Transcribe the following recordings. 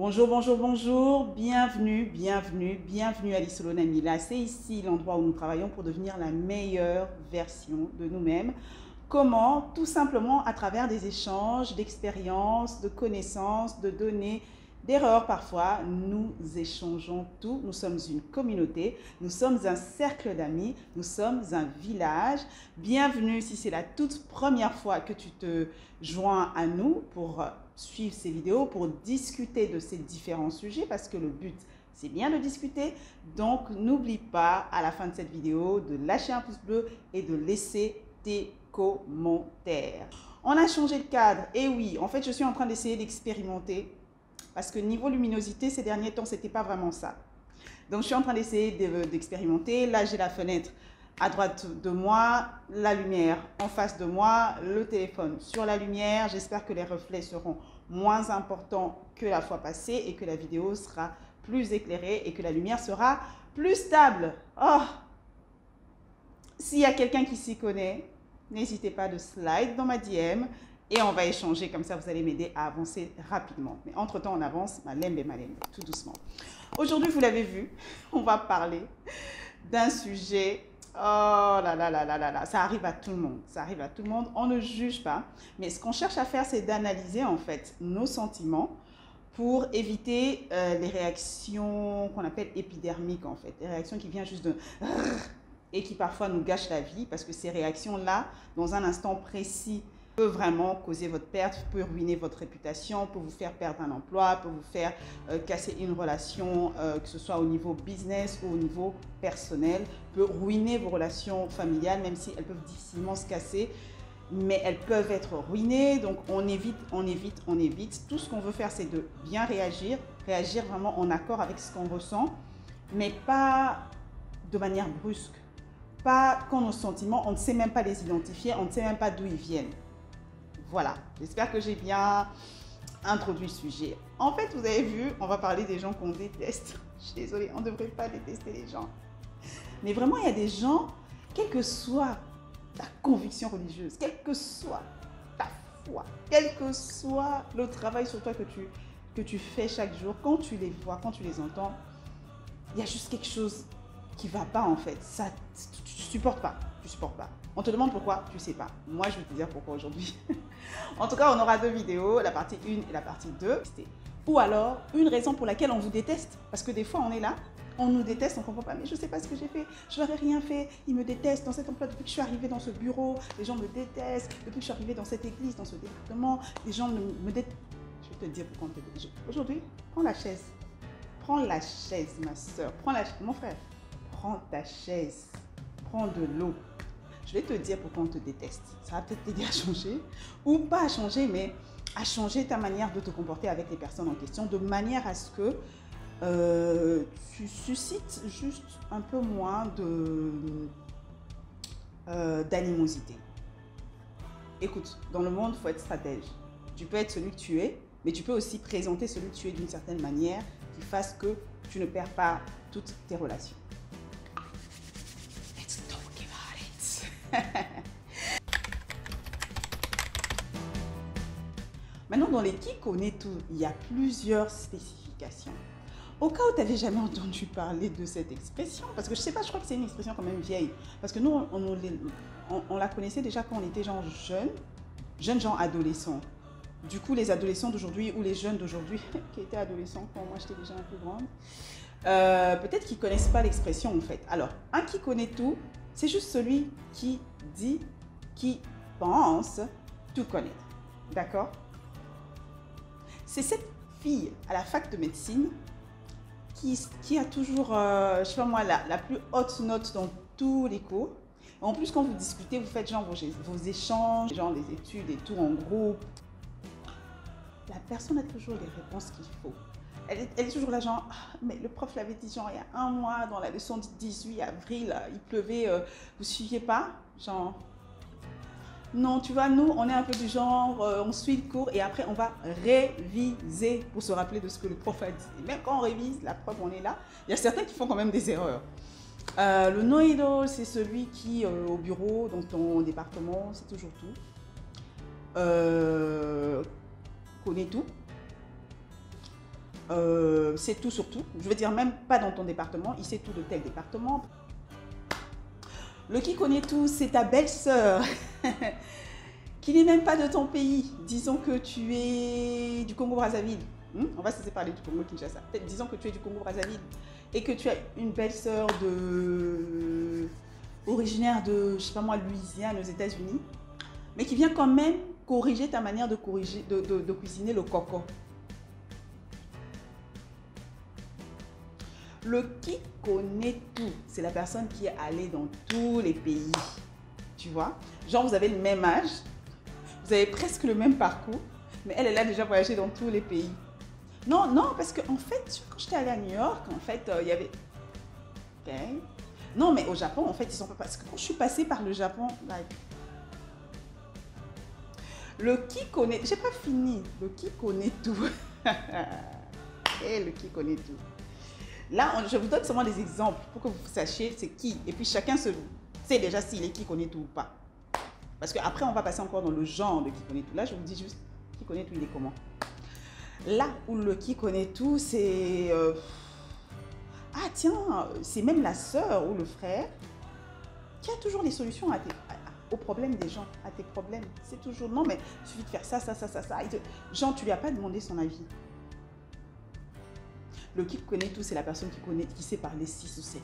Bonjour, bonjour, bonjour, bienvenue, bienvenue, bienvenue à l'Isolone Amila. C'est ici l'endroit où nous travaillons pour devenir la meilleure version de nous-mêmes. Comment? Tout simplement à travers des échanges, d'expériences, de connaissances, de données, d'erreurs parfois. Nous échangeons tout. Nous sommes une communauté, nous sommes un cercle d'amis, nous sommes un village. Bienvenue si c'est la toute première fois que tu te joins à nous pour suivre ces vidéos, pour discuter de ces différents sujets parce que le but, c'est bien de discuter. Donc, n'oublie pas à la fin de cette vidéo de lâcher un pouce bleu et de laisser tes commentaires. On a changé de cadre. Et oui, en fait, je suis en train d'essayer d'expérimenter parce que niveau luminosité, ces derniers temps, c'était pas vraiment ça. Donc, je suis en train d'essayer d'expérimenter. Là, j'ai la fenêtre à droite de moi, la lumière en face de moi, le téléphone sur la lumière. J'espère que les reflets seront moins importants que la fois passée et que la vidéo sera plus éclairée et que la lumière sera plus stable. Oh! S'il y a quelqu'un qui s'y connaît, n'hésitez pas de slide dans ma DM et on va échanger, comme ça vous allez m'aider à avancer rapidement. Mais entre-temps, on avance, malembe, tout doucement. Aujourd'hui, vous l'avez vu, on va parler d'un sujet, oh là là là là là là, ça arrive à tout le monde, ça arrive à tout le monde, on ne juge pas. Mais ce qu'on cherche à faire, c'est d'analyser en fait nos sentiments pour éviter les réactions qu'on appelle épidermiques en fait, les réactions qui viennent juste de... et qui parfois nous gâchent la vie parce que ces réactions-là, dans un instant précis, peut vraiment causer votre perte, peut ruiner votre réputation, peut vous faire perdre un emploi, peut vous faire casser une relation, que ce soit au niveau business ou au niveau personnel, peut ruiner vos relations familiales, même si elles peuvent difficilement se casser, mais elles peuvent être ruinées. Donc on évite, on évite, on évite. Tout ce qu'on veut faire, c'est de bien réagir, réagir vraiment en accord avec ce qu'on ressent, mais pas de manière brusque. Pas quand nos sentiments, on ne sait même pas les identifier, on ne sait même pas d'où ils viennent. Voilà, j'espère que j'ai bien introduit le sujet. En fait, vous avez vu, on va parler des gens qu'on déteste. Je suis désolée, on ne devrait pas détester les gens. Mais vraiment, il y a des gens, quelle que soit ta conviction religieuse, quelle que soit ta foi, quel que soit le travail sur toi que tu fais chaque jour, quand tu les vois, quand tu les entends, il y a juste quelque chose qui ne va pas en fait. Ça, tu ne supportes pas. Tu supportes pas. On te demande pourquoi, tu ne sais pas. Moi, je vais te dire pourquoi aujourd'hui. En tout cas, on aura deux vidéos, la partie 1 et la partie 2. Ou alors, une raison pour laquelle on vous déteste. Parce que des fois, on est là, on nous déteste, on ne comprend pas. Mais je ne sais pas ce que j'ai fait, je n'aurais rien fait. Ils me détestent dans cet emploi. Depuis que je suis arrivée dans ce bureau, les gens me détestent. Depuis que je suis arrivée dans cette église, dans ce département, les gens me détestent. Je vais te dire pourquoi on te déteste. Aujourd'hui, prends la chaise. Prends la chaise, ma soeur. Prends la chaise, mon frère. Prends ta chaise. Prends de l'eau. Je vais te dire pourquoi on te déteste. Ça va peut-être t'aider à changer, ou pas à changer, mais à changer ta manière de te comporter avec les personnes en question, de manière à ce que tu suscites juste un peu moins d'animosité. Écoute, dans le monde, il faut être stratège. Tu peux être celui que tu es, mais tu peux aussi présenter celui que tu es d'une certaine manière qui fasse que tu ne perds pas toutes tes relations. Maintenant, dans les qui connaît tout, il y a plusieurs spécifications. Au cas où tu n'avais jamais entendu parler de cette expression, parce que je sais pas, je crois que c'est une expression quand même vieille, parce que nous, on la connaissait déjà quand on était genre jeunes gens adolescents. Du coup, les adolescents d'aujourd'hui ou les jeunes d'aujourd'hui, qui étaient adolescents quand moi j'étais déjà un peu grande, peut-être qu'ils ne connaissent pas l'expression en fait. Alors, un qui connaît tout, c'est juste celui qui dit, qui pense tout connaître. D'accord? C'est cette fille à la fac de médecine qui a toujours, je sais pas moi, la plus haute note dans tous les cours. En plus, quand vous discutez, vous faites genre vos échanges, genre les études et tout en groupe. La personne a toujours les réponses qu'il faut. Elle est toujours là genre, ah, mais le prof l'avait dit genre il y a un mois dans la leçon du 18 avril, il pleuvait, vous suiviez pas? Genre, non, tu vois, nous, on est un peu du genre, on suit le cours et après on va réviser pour se rappeler de ce que le prof a dit. Et même quand on révise, la preuve, on est là, il y a certains qui font quand même des erreurs. Le no-idol, c'est celui qui, au bureau, dans ton département, c'est toujours tout. Connaît tout. sait tout sur tout. Je veux dire, même pas dans ton département, il sait tout de tel département. Le qui connaît tout, c'est ta belle-sœur, qui n'est même pas de ton pays. Disons que tu es du Congo-Brazzaville. On va se séparer du Congo-Kinshasa. Disons que tu es du Congo-Brazzaville et que tu as une belle-sœur originaire de, je sais pas moi, Louisiane aux États-Unis, mais qui vient quand même corriger ta manière de cuisiner le coco. Le qui connaît tout, c'est la personne qui est allée dans tous les pays. Tu vois? Genre, vous avez le même âge, vous avez presque le même parcours, mais elle a déjà voyagé dans tous les pays. Non, non, parce qu'en fait, quand j'étais allée à New York, en fait, il y avait... Ok. Non, mais au Japon, en fait, ils sont pas... Parce que quand je suis passée par le Japon, like... Le qui connaît... J'ai pas fini. Le qui connaît tout. Et le qui connaît tout. Là, je vous donne seulement des exemples pour que vous sachiez c'est qui. Et puis chacun sait déjà s'il est qui connaît tout ou pas. Parce qu'après, on va passer encore dans le genre de qui connaît tout. Là, je vous dis juste qui connaît tout, il est comment. Là où le qui connaît tout, c'est... Ah tiens, c'est même la sœur ou le frère qui a toujours les solutions aux problèmes des gens, à tes problèmes. C'est toujours, non mais il suffit de faire ça. Genre, tu lui as pas demandé son avis. Le qui connaît tout, c'est la personne qui sait parler 6 ou 7,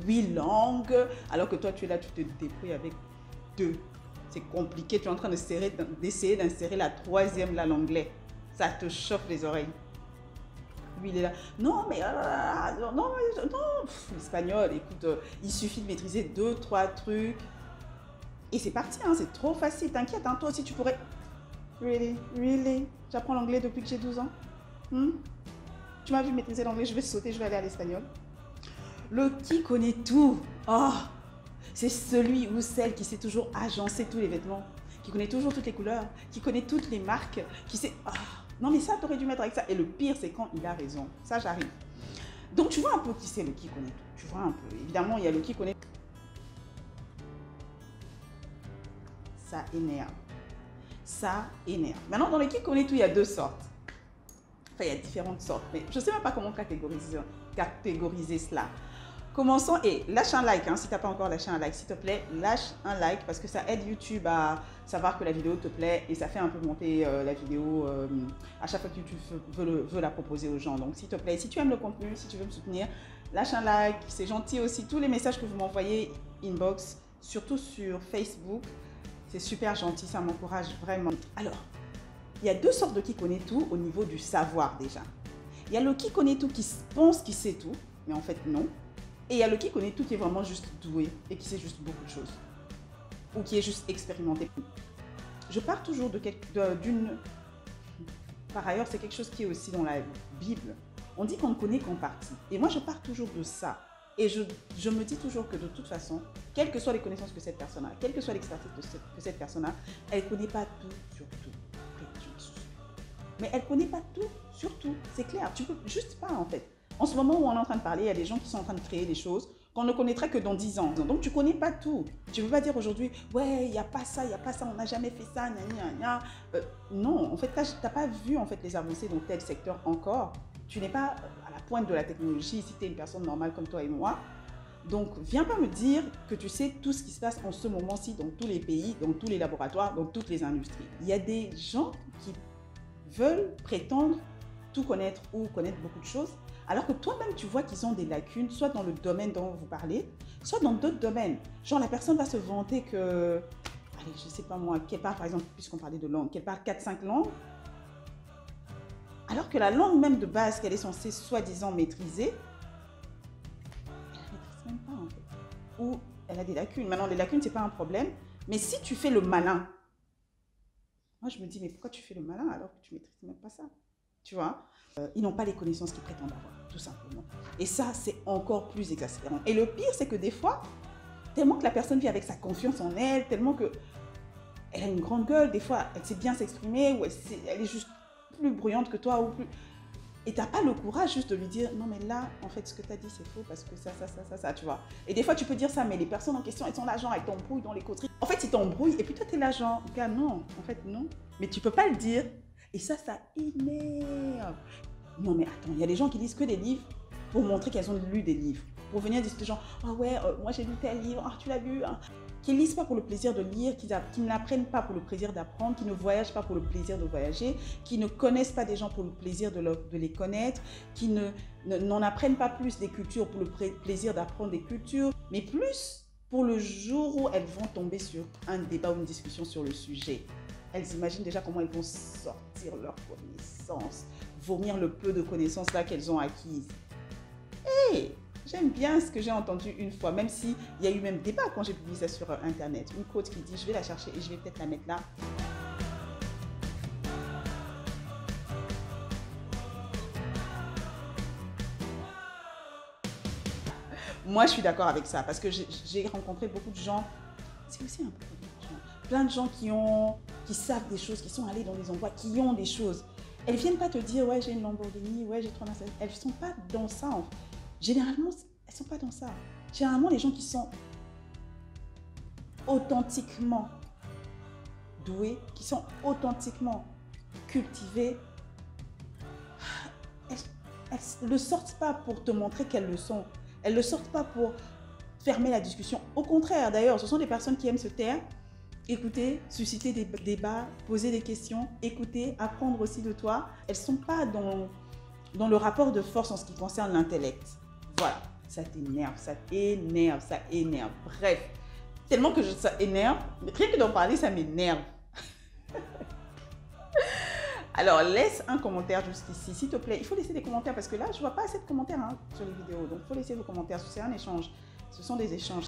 8 langues, alors que toi, tu es là, tu te débrouilles avec 2. C'est compliqué, tu es en train d'essayer d'insérer la 3e, là, l'anglais. Ça te chauffe les oreilles. Lui, il est là, non, mais non, l'espagnol, écoute, il suffit de maîtriser 2, 3 trucs. Et c'est parti, hein, c'est trop facile, t'inquiète, hein, toi aussi, tu pourrais... Really? J'apprends l'anglais depuis que j'ai 12 ans. Tu m'as vu maîtriser l'anglais, je vais sauter, je vais aller à l'espagnol. Le qui connaît tout. Oh, c'est celui ou celle qui sait toujours agencer tous les vêtements, qui connaît toujours toutes les couleurs, qui connaît toutes les marques, qui sait... Oh, non mais ça, t'aurais dû mettre avec ça. Et le pire, c'est quand il a raison. Ça, j'arrive. Donc, tu vois un peu qui c'est le qui connaît tout. Tu vois un peu. Évidemment, il y a le qui connaît... Ça énerve. Ça énerve. Maintenant, dans le qui connaît tout, il y a 2 sortes. Enfin, il y a différentes sortes, mais je ne sais même pas comment catégoriser cela. Commençons et lâche un like, hein, si tu n'as pas encore lâché un like, s'il te plaît, lâche un like parce que ça aide YouTube à savoir que la vidéo te plaît et ça fait un peu monter la vidéo à chaque fois que YouTube veut la proposer aux gens. Donc, s'il te plaît, si tu aimes le contenu, si tu veux me soutenir, lâche un like, c'est gentil aussi. Tous les messages que vous m'envoyez inbox, surtout sur Facebook, c'est super gentil, ça m'encourage vraiment. Alors, il y a 2 sortes de qui connaît tout au niveau du savoir déjà. Il y a le qui connaît tout qui pense qu'il sait tout, mais en fait non. Et il y a le qui connaît tout qui est vraiment juste doué et qui sait juste beaucoup de choses. Ou qui est juste expérimenté. Je pars toujours d'une... Par ailleurs, c'est quelque chose qui est aussi dans la Bible. On dit qu'on ne connaît qu'en partie. Et moi, je pars toujours de ça. Et je me dis toujours que de toute façon, quelles que soient les connaissances que cette personne a, quelle que soit l'expertise que cette personne a, elle ne connaît pas tout sur tout. Mais elle ne connaît pas tout sur tout, c'est clair. Tu peux juste pas en fait. En ce moment où on est en train de parler, il y a des gens qui sont en train de créer des choses qu'on ne connaîtra que dans 10 ans. Donc tu ne connais pas tout. Tu ne peux pas dire aujourd'hui, ouais, il n'y a pas ça, on n'a jamais fait ça, non, en fait, tu n'as pas vu en fait, les avancées dans tel secteur encore. Tu n'es pas à la pointe de la technologie si tu es une personne normale comme toi et moi. Donc, viens pas me dire que tu sais tout ce qui se passe en ce moment-ci dans tous les pays, dans tous les laboratoires, dans toutes les industries. Il y a des gens qui veulent prétendre tout connaître ou connaître beaucoup de choses, alors que toi-même, tu vois qu'ils ont des lacunes, soit dans le domaine dont vous parlez, soit dans d'autres domaines. Genre, la personne va se vanter que, allez, je sais pas moi, qu'elle parle, par exemple, puisqu'on parlait de langue, qu'elle parle 4-5 langues, alors que la langue même de base qu'elle est censée soi-disant maîtriser, elle ne maîtrise même pas, en fait. Ou elle a des lacunes. Maintenant, les lacunes, c'est pas un problème, mais si tu fais le malin, moi, je me dis, mais pourquoi tu fais le malin alors que tu ne maîtrises même pas ça? Tu vois, ils n'ont pas les connaissances qu'ils prétendent avoir, tout simplement. Et ça, c'est encore plus exaspérant. Et le pire, c'est que des fois, tellement que la personne vit avec sa confiance en elle, tellement qu'elle a une grande gueule, des fois, elle sait bien s'exprimer, ou elle est juste plus bruyante que toi, ou plus... Et tu n'as pas le courage juste de lui dire, non mais là, en fait, ce que tu as dit, c'est faux parce que ça, tu vois. Et des fois, tu peux dire ça, mais les personnes en question, elles sont là, genre, elles t'embrouillent dans les coteries. En fait, ils t'embrouillent, et puis toi, tu es là, genre, gars, non, en fait, non. Mais tu peux pas le dire. Et ça énerve. Non mais attends, il y a des gens qui lisent que des livres pour montrer qu'elles ont lu des livres. Pour venir dire des gens, ah ouais, moi j'ai lu tel livre, ah tu l'as lu, hein. Qui ne lisent pas pour le plaisir de lire, qui n'apprennent pas pour le plaisir d'apprendre, qui ne voyagent pas pour le plaisir de voyager, qui ne connaissent pas des gens pour le plaisir de les connaître, qui n'en apprennent pas plus des cultures pour le plaisir d'apprendre des cultures, mais plus pour le jour où elles vont tomber sur un débat ou une discussion sur le sujet. Elles imaginent déjà comment elles vont sortir leurs connaissances, vomir le peu de connaissances là qu'elles ont acquises. Hey! J'aime bien ce que j'ai entendu une fois, même s'il y a eu même débat quand j'ai publié ça sur Internet. Une quote qui dit, je vais la chercher et je vais peut-être la mettre là. Moi, je suis d'accord avec ça parce que j'ai rencontré beaucoup de gens. C'est aussi un peu plein de gens qui savent des choses, qui sont allés dans des endroits, qui ont des choses. Elles ne viennent pas te dire, ouais, j'ai une Lamborghini, ouais, j'ai 3 Mercedes. Elles ne sont pas dans ça, en fait. Généralement, elles ne sont pas dans ça. Généralement, les gens qui sont authentiquement doués, qui sont authentiquement cultivés, elles ne le sortent pas pour te montrer qu'elles le sont. Elles ne le sortent pas pour fermer la discussion. Au contraire, d'ailleurs, ce sont des personnes qui aiment se taire, écouter, susciter des débats, poser des questions, écouter, apprendre aussi de toi. Elles ne sont pas dans le rapport de force en ce qui concerne l'intellect. Voilà, ça t'énerve, ça énerve, ça énerve. Bref, tellement que ça énerve, rien que d'en parler, ça m'énerve. Alors, laisse un commentaire jusqu'ici, s'il te plaît. Il faut laisser des commentaires parce que là, je ne vois pas assez de commentaires sur les vidéos. Donc, il faut laisser vos commentaires. C'est un échange. Ce sont des échanges.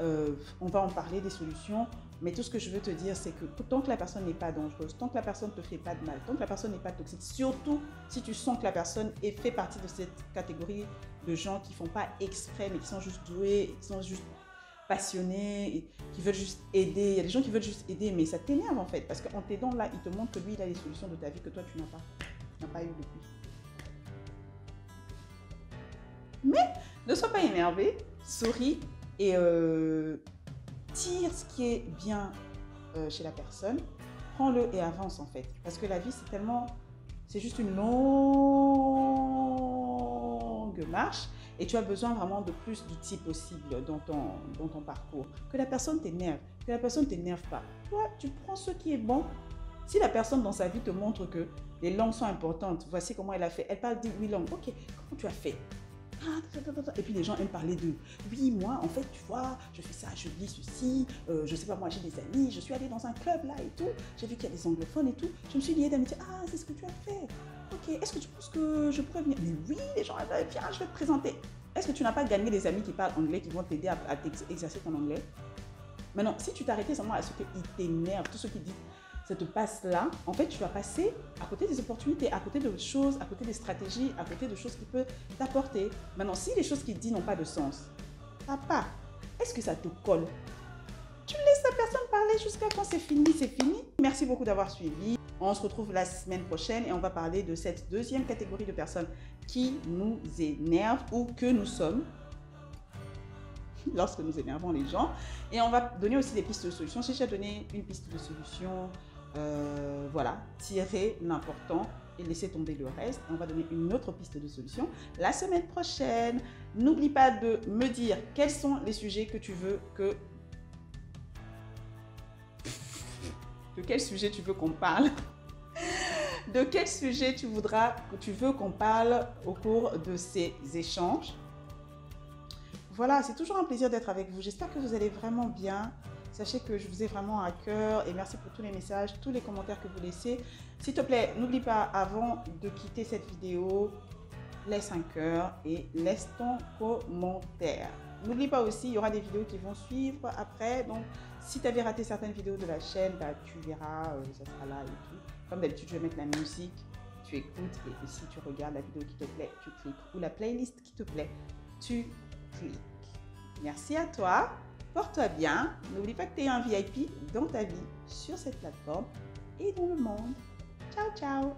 On va en parler des solutions. Mais tout ce que je veux te dire, c'est que tant que la personne n'est pas dangereuse, tant que la personne ne te fait pas de mal, tant que la personne n'est pas toxique, surtout si tu sens que la personne fait partie de cette catégorie de gens qui ne font pas exprès, mais qui sont juste doués, qui sont juste passionnés, et qui veulent juste aider. Il y a des gens qui veulent juste aider, mais ça t'énerve en fait, parce qu'en t'aidant là, il te montre que lui, il a les solutions de ta vie que toi, tu n'as pas eu depuis. Mais ne sois pas énervé, souris et tire ce qui est bien chez la personne, prends-le et avance en fait. Parce que la vie, c'est juste une longue marche et tu as besoin vraiment de plus d'outils possibles dans ton parcours. Que la personne t'énerve, que la personne ne t'énerve pas. Toi, tu prends ce qui est bon. Si la personne dans sa vie te montre que les langues sont importantes, voici comment elle a fait. Elle parle 8 langues. Ok, comment tu as fait? Et puis les gens aiment parler de oui, moi en fait tu vois je fais ça, je lis ceci, je sais pas, moi j'ai des amis, je suis allée dans un club là et tout, j'ai vu qu'il y a des anglophones et tout, je me suis liée d'amitié. Ah, c'est ce que tu as fait, ok, est-ce que tu penses que je pourrais venir? Mais oui, les gens, viens, je vais te présenter. Est-ce que tu n'as pas gagné des amis qui parlent anglais, qui vont t'aider à exercer ton anglais? Maintenant, si tu t'arrêtais seulement à ce qui t'énerve, tout ce qui dit ça te passe là, en fait, tu vas passer à côté des opportunités, à côté de choses, à côté des stratégies, à côté de choses qui peuvent t'apporter. Maintenant, si les choses qu'il dit n'ont pas de sens, papa, est-ce que ça te colle? Tu laisses la personne parler jusqu'à quand c'est fini, c'est fini. Merci beaucoup d'avoir suivi. On se retrouve la semaine prochaine et on va parler de cette deuxième catégorie de personnes qui nous énervent ou que nous sommes lorsque nous énervons les gens. Et on va donner aussi des pistes de solutions. J'ai déjà donné une piste de solution. Voilà, tirer l'important et laisser tomber le reste. Et on va donner une autre piste de solution la semaine prochaine. N'oublie pas de me dire quels sont les sujets que tu veux que... De quel sujet tu veux qu'on parle? De quel sujet tu veux qu'on parle au cours de ces échanges? Voilà, c'est toujours un plaisir d'être avec vous. J'espère que vous allez vraiment bien. Sachez que je vous ai vraiment à cœur et merci pour tous les messages, tous les commentaires que vous laissez. S'il te plaît, n'oublie pas, avant de quitter cette vidéo, laisse un cœur et laisse ton commentaire. N'oublie pas aussi, il y aura des vidéos qui vont suivre après. Donc, si tu avais raté certaines vidéos de la chaîne, bah, tu verras, ça sera là et tout. Comme d'habitude, je vais mettre la musique, tu écoutes et si tu regardes la vidéo qui te plaît, tu cliques. Ou la playlist qui te plaît, tu cliques. Merci à toi. Porte-toi bien. N'oublie pas que tu es un VIP dans ta vie, sur cette plateforme et dans le monde. Ciao, ciao.